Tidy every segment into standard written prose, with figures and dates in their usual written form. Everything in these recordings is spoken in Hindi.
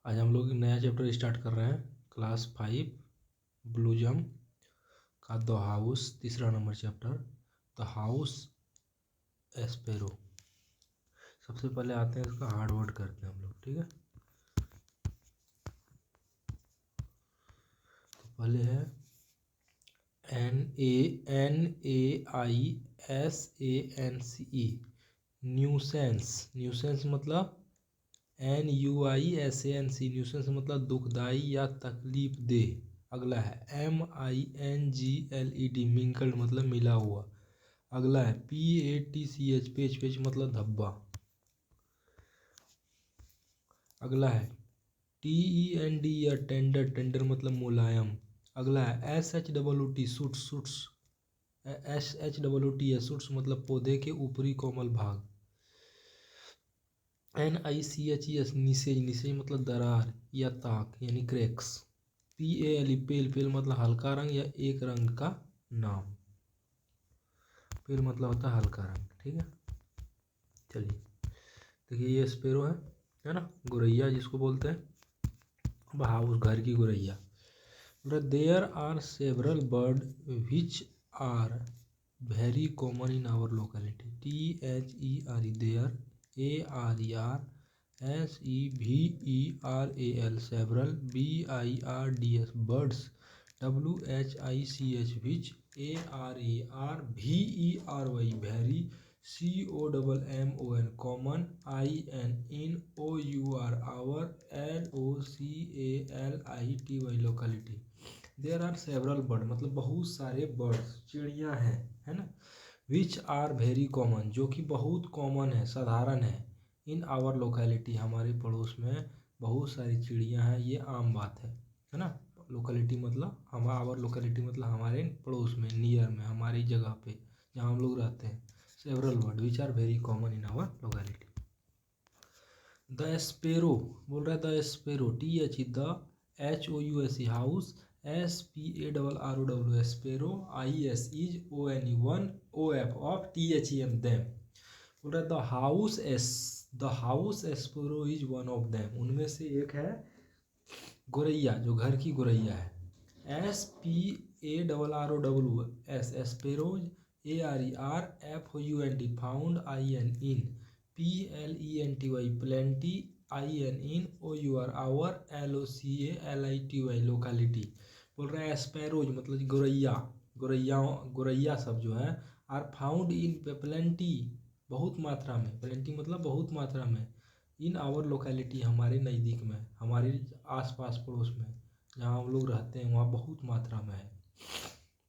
आज हम लोग नया चैप्टर स्टार्ट कर रहे हैं क्लास 5 ब्लूजम का द हाउस, तीसरा नंबर चैप्टर द हाउस एस्पेरो। सबसे पहले आते हैं इसका हार्ड वर्ड करते हैं हम लोग, ठीक है। तो पहले है NANAISANCE, न्यूसेंस। न्यूसेंस मतलब NUISANC, न्यूसेंस मतलब दुखदाई या तकलीफ दे। अगला है MINGLED, मिंगल्ड मतलब मिला हुआ। अगला है PATCH, पेच, पेच मतलब धब्बा। अगला है TEND, टेंडर, टेंडर मतलब मुलायम। अगला है SHOOT, suits, suits, SHOOT, suits मतलब पौधे के ऊपरी कोमल भाग। NICHES, निसेज, निसेज मतलब दरार या ताक यानी क्रैक्स। PALE, पेल, पेल मतलब हल्का रंग या एक रंग का नाम। पेल मतलब होता है हल्का रंग, ठीक है। चलिए देखिए, ये स्पेरो है ना, गुरैया जिसको बोलते हैं। अब हाउस, घर की गुरैया। There are several bird which are very common in our locality. THERE, there, ARER, SEVERAL, several, BIRDS, birds, WHICH, which, ARARVERY, very, COMMON, common, IN OUR, our, LOCALITY, locality। There are several bird मतलब बहुत सारे बर्ड्स, चिड़ियाँ हैं, है ना। विच आर वेरी कॉमन, जो कि बहुत कॉमन है, साधारण है। इन आवर लोकेलिटी, हमारे पड़ोस में बहुत सारी चिड़ियाँ हैं, ये आम बात है ना। लोकेलिटी मतलब आवर लोकेलिटी मतलब हमारे पड़ोस में, नियर में, हमारी जगह पे जहाँ हम लोग रहते हैं। Several bird which are very common in our locality. The sparrow बोल रहा है, the sparrow, THE, the HOUSE, house, SPARROW, sparrow, ISEONE, 1 OF of THEM, them. बोल रहा है the house sparrow is one of them, उनमें से एक है गुरैया, जो घर की गुरैया है। SPARROW, sparrows, ARERFOUND, found, IN PLENTY, plenty, IN OUR, our, LOCALITY, locality. बोल रहा है स्पैरोज मतलब गुरैया, गुरैया सब जो है, आर फाउंड इन प्लेंटी, बहुत मात्रा में, प्लेंटी मतलब बहुत मात्रा में, इन आवर लोकेलिटी, हमारे नज़दीक में, हमारे आसपास पड़ोस में जहाँ हम लोग रहते हैं वहाँ बहुत मात्रा में है,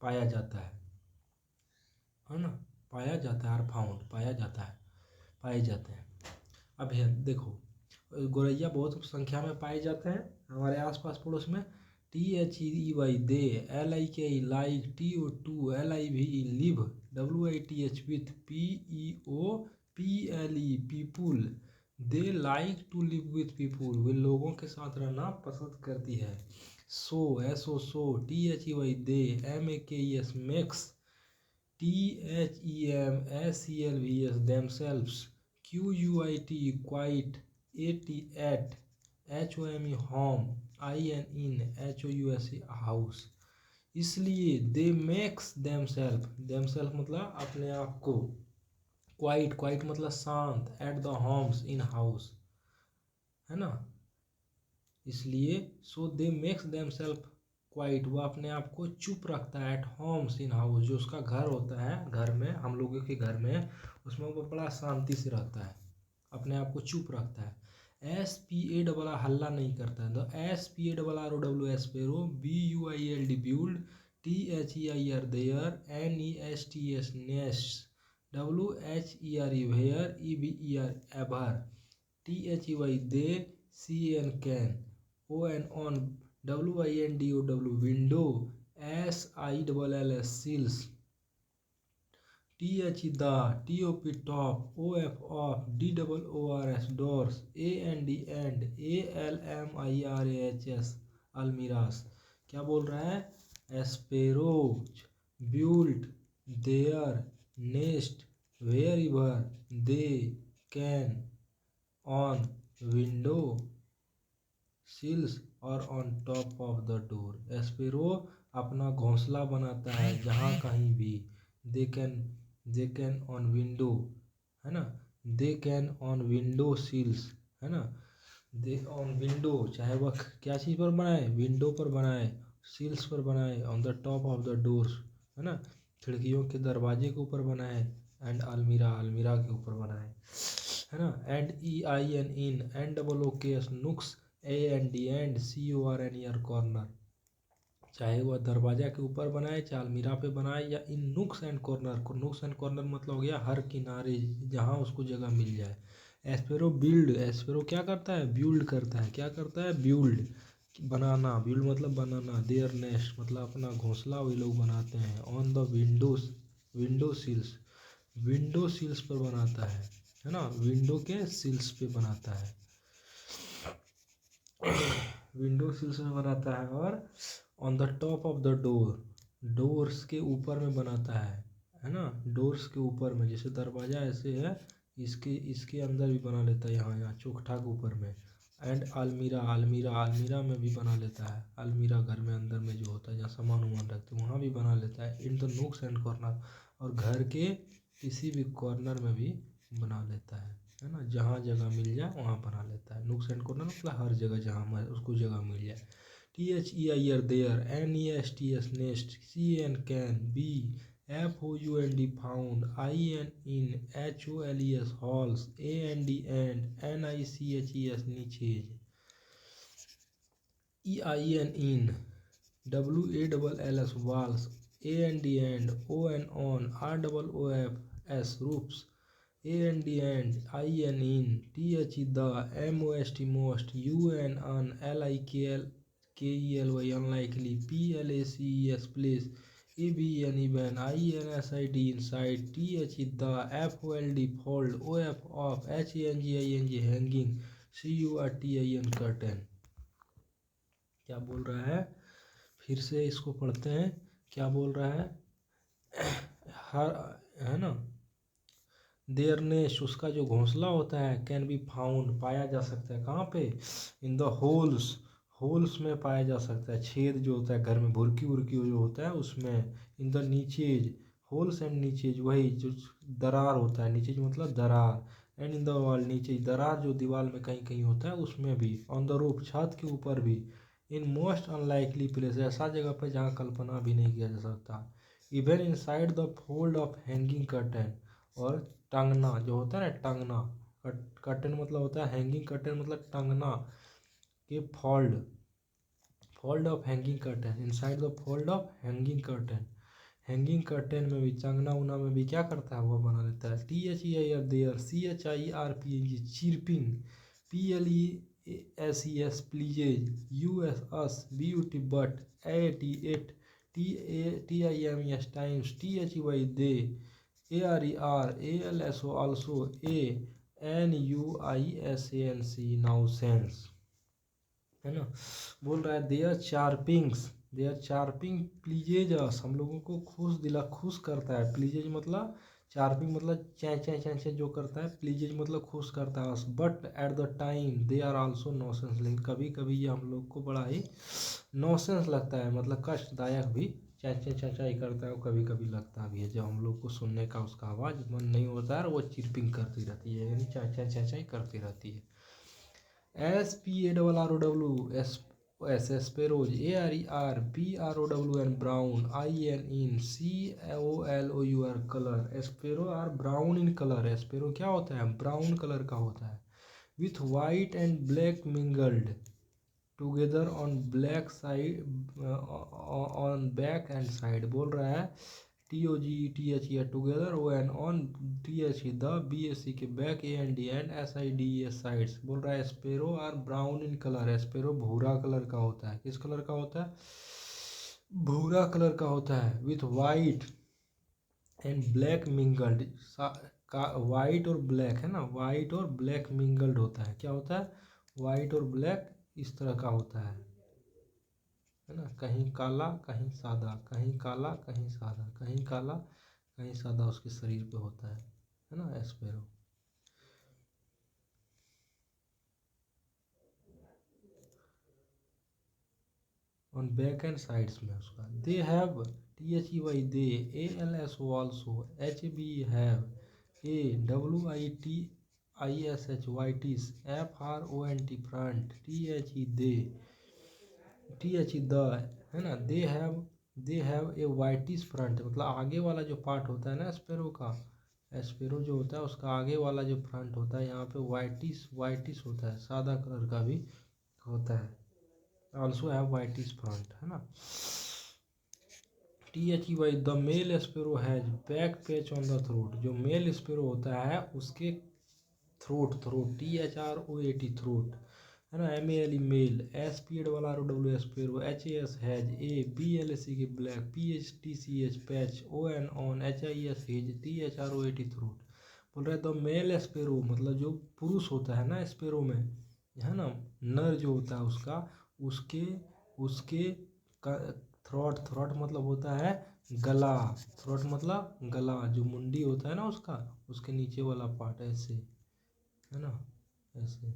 पाया जाता है ना। पाया जाता है, आर फाउंड, पाया जाता है, पाए जाते हैं। अब है देखो, गोरैया बहुत संख्या में पाए जाते हैं हमारे आसपास पड़ोस में। THEY, they, LIKE, like, TO2, LIVE, live, WITH, with, PEOPLE, people, they like to live with people, वे लोगों के साथ रहना पसंद करती है। So, SO, THEY, they, MAKES, makes, THEMSELVS, themselves, QUIT, quite, AT, at, HOME, home, IN HOUSE, house। इसलिए दे मेक्स themselves मतलब अपने आप को, क्वाइट मतलब शांत, at the homes, in house, है ना। इसलिए सो दे मेक्स देमसेल्फ क्वाइट, वो अपने आप को चुप रखता है, एट होम्स, इन हाउस, जो उसका घर होता है, घर में, हम लोगों के घर में, उसमें वो बड़ा शांति से रहता है, अपने आप को चुप रखता है। SPA हल्ला नहीं करता है। The SPARROW, sparrow, BUILD, build, THEIR, their, NESTS, nest, WHERE, where, EBER, ever, THEY, they, CAN, can, ON, WINDOW, window, SILLS, sills, THE, the, TOP, top, OF, of, DOORS, doors, AND, and, ALMIRAHS, अलमीरास। क्या बोल रहा है? Sparrows, built, their, nest, wherever, they, can, on, window, sills और on top of the door. Sparrow अपना घोंसला बनाता है जहाँ कहीं भी। दे कैन ऑन विंडो, है ना, they can on window sills, है ना, दे ऑन विंडो, चाहे वह क्या चीज़ पर बनाए, विंडो पर बनाए, सील्स पर बनाए, on the top of the doors, है ना, खिड़कियों के दरवाजे के ऊपर बनाए, एंड अलमीरा, अलमीरा के ऊपर बनाए, है ना, एंड EIN इन, NOOKS नुक्स, AND एंड CORNER कॉर्नर, चाहे वह दरवाजा के ऊपर बनाए, चाहे अलमीरा पे बनाए, या इन नुक्स एंड कॉर्नर को, नुक्स एंड कॉर्नर मतलब हो गया हर किनारे जहाँ उसको जगह मिल जाए। एस्पेरो बिल्ड, एस्पेरो क्या करता है, बिल्ड करता है, क्या करता है, बिल्ड, बनाना, बिल्ड मतलब बनाना, देयर नेस्ट मतलब अपना घोंसला वही लोग बनाते हैं, on the windows, window sills, window sills पर बनाता है ना, विंडो के सील्स पे बनाता है, विंडो सील्स में बनाता है, और on the top of the door, doors के ऊपर में बनाता है ना, डोर्स के ऊपर में, जैसे दरवाजा ऐसे है, इसके इसके अंदर भी बना लेता है, यहाँ यहाँ चोक ठाक ऊपर में, एंड अलमीरा, अलमीरा, अलमीरा में भी बना लेता है, अलमीरा घर में अंदर में जो होता है जहाँ सामान वामान रखते हैं वहाँ भी बना लेता है, in the nooks and corner, और घर के किसी भी कॉर्नर में भी बना लेता है ना, जहाँ जगह मिल जाए वहाँ बना लेता है, नूक्स एंड कॉर्नर मतलब हर जगह जहाँ उसको जगह मिल जाए। THEIR there, NESTS nest, CAN can, FOUND found, IN in, HOLES halls, AND and, NICHES niches, EIN in, WALLS walls, and, ON, ROOFs roofs, and, IN in, THE the, most, UN KELY unlikely, PLACES place, EBN even, INSID inside, THE the, FOLD fold, OF off, HANGING hanging, CURTIN curtain। क्या बोल रहा है, फिर से इसको पढ़ते हैं, क्या बोल रहा है, हर, है ना, देयर नेस्ट उसका जो घोंसला होता है, कैन बी फाउंड पाया जा सकता है, कहाँ पे, इन द होल्स, होल्स में पाया जा सकता है, छेद जो होता है घर में, भुरकी उर्की जो होता है उसमें, in the niches, holes and niches वही जो दरार होता है, नीचेज मतलब दरार, एंड इन द वॉल नीचे दरार जो दीवार में कहीं कहीं होता है उसमें भी, ऑन द रूफ छत के ऊपर भी, इन मोस्ट अनलाइकली प्लेस ऐसा जगह पर जहाँ कल्पना भी नहीं किया जा सकता, even in side the fold of hanging curtain, और टांगना जो होता है ना, टांगना, कर्टन मतलब होता है हैंगिंग कर्टन मतलब टांगना के fold, fold of hanging curtain, inside the fold of hanging curtain, hanging curtain में भी चांगना उना में भी क्या करता है, वो बना लेता है। THEIR their, CHIRPNG chirping, PLESES pleases, US beauty but, AT TIMES times, THEY they, ARER ALSO NUISANC nuisance, है ना, बोल रहा है दे आर चार्पिंग प्लीजेज अस, हम लोगों को खुश करता है, प्लीजेज मतलब चार्पिंग मतलब चै चै चै चै जो करता है, प्लीजेज मतलब खुश करता है us, but at the time they are also nonsense, लेकिन कभी कभी ये हम लोग को बड़ा ही नॉसेंस लगता है, मतलब कष्टदायक भी, चै चै चै चै करता है, कभी कभी लगता भी है, जब हम लोग को सुनने का उसका आवाज़ मन नहीं होता है, वो चिरपिंग करती रहती है, यानी चै चै चै चै करती रहती है। SPARROW sparrows, ARER brown, IN COLOUR color, sparrow are brown in color, sparrow क्या होता है, ब्राउन कलर का होता है, with white and black mingled together on black side, on back and side, बोल रहा है TOGETH together, ON TH the BSC के बैक, AND SIDES साइड्स, बोल रहा है sparrow are brown in colour, sparrow भूरा कलर का होता है, किस कलर का होता है, भूरा कलर का होता है, with white and black mingled, white और ब्लैक है ना, वाइट और ब्लैक मिंगल्ड होता है, क्या होता है, वाइट और ब्लैक इस तरह का होता है ना, कहीं काला कहीं सादा, कहीं काला कहीं सादा, कहीं काला कहीं सादा उसके शरीर पे होता है ना, एस्पेरो। ऑन बैक एंड साइड्स में उसका। They have THEY they, ALSO also, HB have, AWITISH FRONT front, THE they, THE the, है ना। दे हैव ए वाइटिस फ्रंट, मतलब आगे वाला जो पार्ट होता है ना स्पेरो का, स्पेरो जो होता है उसका आगे वाला जो फ्रंट होता है यहाँ पे वाइटिस वाइटिस होता है, सादा कलर का भी होता है। ऑल्सो हैव वाइटिस फ्रंट, है ना। THEY the male sparrow has black patch on the throat, जो मेल स्पेरो होता है उसके थ्रोट THROAT थ्रोट, है ना। MALE male, SPARROW sparrow, HAS has, BLAC black, PHTCH patch, ON on, HIS his, THROAT throat. बोल रहे द मेल स्पेरो मतलब जो पुरुष होता है ना स्पेरो में, है ना, नर जो होता है उसका, उसके उसके थ्रोट मतलब होता है गला, थ्रोट मतलब गला, जो मुंडी होता है ना उसका, उसके नीचे वाला पार्ट ऐसे, है ना, ऐसे।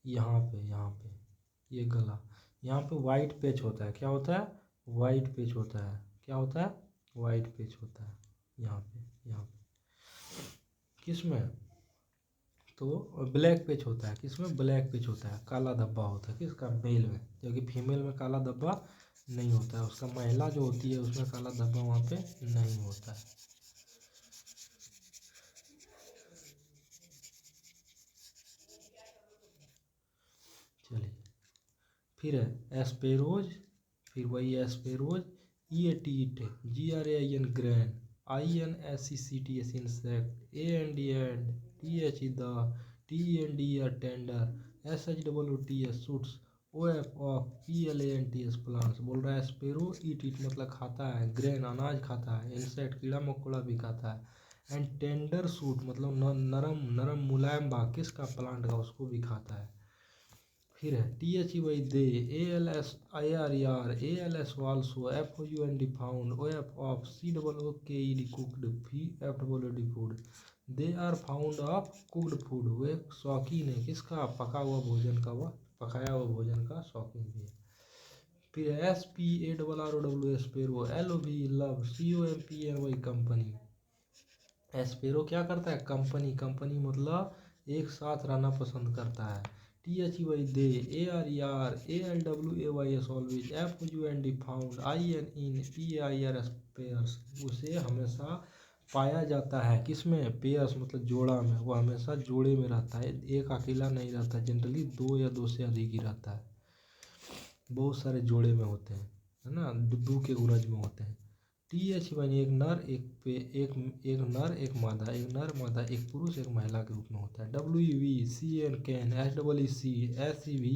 यहाँ पे ये गला, यहाँ पे वाइट पेच होता है, क्या होता है, वाइट पेच होता है, क्या होता है, वाइट पेच होता है यहाँ पे किस में, तो ब्लैक पेच होता है, किसमें, ब्लैक पेच होता है, काला धब्बा होता है किसका, मेल में, जबकि फीमेल में काला धब्बा नहीं होता है, उसका महिला जो होती है उसमें काला धब्बा वहाँ पे नहीं होता है। चलिए फिर है एस्पेरोज, फिर वही एस्पेरोज, EAT eat, GRAIN gran, INSECTS insect, AND and, THE the, TENDER tender, SHOOTS shoots, OF of, PLANTS plants. बोल रहा है स्पेरो ईट मतलब खाता है, ग्रेन अनाज खाता है, इंसेक्ट कीड़ा मकोड़ा भी खाता है, एंड टेंडर सूट मतलब नरम नरम मुलायम भाग किसका, प्लांट का, उसको भी खाता है। फिर है THEY they, ALSIRER, ALS also, FOUND found, OF of, COOKED cooked, FWD food. They are found of cooked food, वे शौकीन है किसका, पका हुआ भोजन का, वह पकाया हुआ भोजन का शौकीन भी है। फिर SPARROW sparrow, LOV love, COMPANY company. Sparrow क्या करता है, कंपनी मतलब एक साथ रहना पसंद करता है। THEY they, ARER, ALWAYS always, FOUND found, IN PAIR pairs, उसे हमेशा पाया जाता है किसमें, पेयर्स मतलब जोड़ा में, वो हमेशा जोड़े में रहता है, एक अकेला नहीं रहता, जनरली दो या दो से अधिक ही रहता है, बहुत सारे जोड़े में होते हैं, है ना, दो के उरज में होते हैं। THEY एक नर एक नर एक मादा, एक नर मादा एक पुरुष एक महिला के रूप में होता है। WEVCN can, SEECSEVERL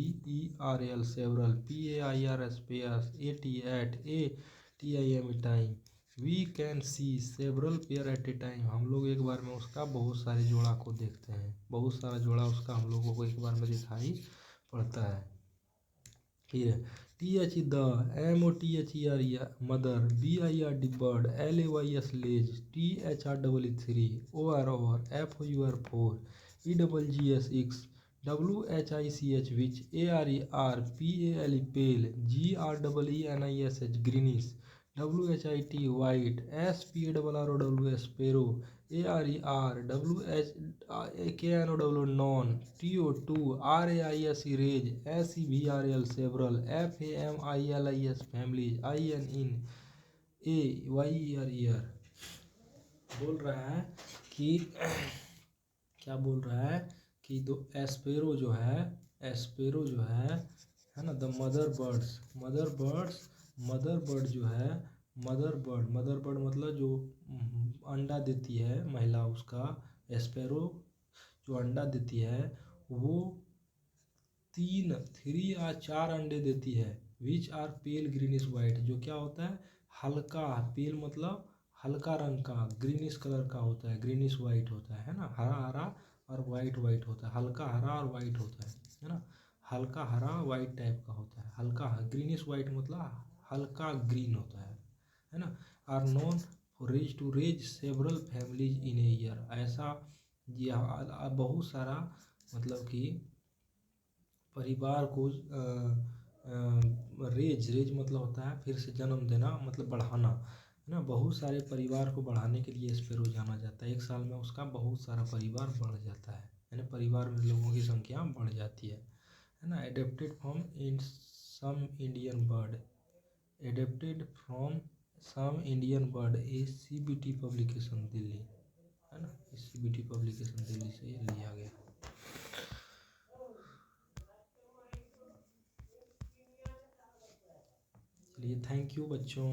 several, PAIR pairs, AT at, ATIM time. We can see several pair at a time, हम लोग एक बार में उसका बहुत सारे जोड़ा को देखते हैं, बहुत सारा जोड़ा उसका हम लोगों को एक बार में दिखाई पड़ता है। फिर THE the, MOTHER mother, BIRD bird, LAYS lays, THREE OR, FOUR four, EGGS WHICH which, ARER PALE pale, GREENISH greenish, WHIT white, SPARROW sparrow, ARER known, TO2 RAISE raise, SEVERL several, FAMILIS families, ININ AYER year. बोल रहा है कि क्या बोल रहा है कि दो एस्पेरो जो है, एस्पेरो जो है ना, द मदर बर्ड जो है, मदर बर्ड मतलब जो अंडा देती है महिला, उसका एस्पेरो जो अंडा देती है वो 3 या 4 अंडे देती है, which are pale greenish white, जो क्या होता है, हल्का, पेल मतलब हल्का रंग का, ग्रीनिश कलर का होता है, ग्रीनिश वाइट होता है ना, हरा हरा और वाइट वाइट होता है, हल्का हरा और वाइट होता है ना, हल्का हरा वाइट टाइप का होता है, हल्का ग्रीनिश वाइट मतलब हल्का ग्रीन होता है, है ना। Are known for to raise several families in a year, ऐसा यह बहुत सारा मतलब कि परिवार को रेज मतलब होता है फिर से जन्म देना, मतलब बढ़ाना, है ना। बहुत सारे परिवार को बढ़ाने के लिए स्पैरो जाना जाता है। एक साल में उसका बहुत सारा परिवार बढ़ जाता है ना। परिवार में लोगों की संख्या बढ़ जाती है ना। Adapted from in some Indian bird, adapted from some Indian bird, a CBT publication Delhi, है ना। CBT पब्लिकेशन दिल्ली से ये लिया गया। चलिए थैंक यू बच्चों।